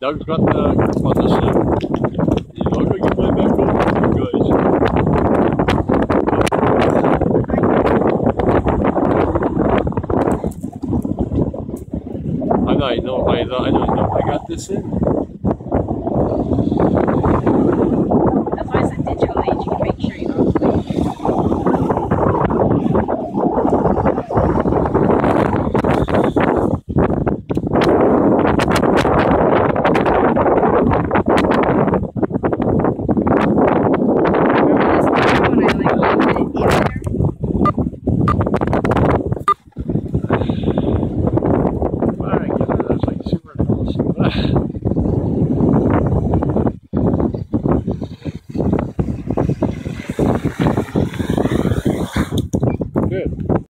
Doug's got the grip on this thing. He's not going to get right back over, you guys. I don't know if I got this in.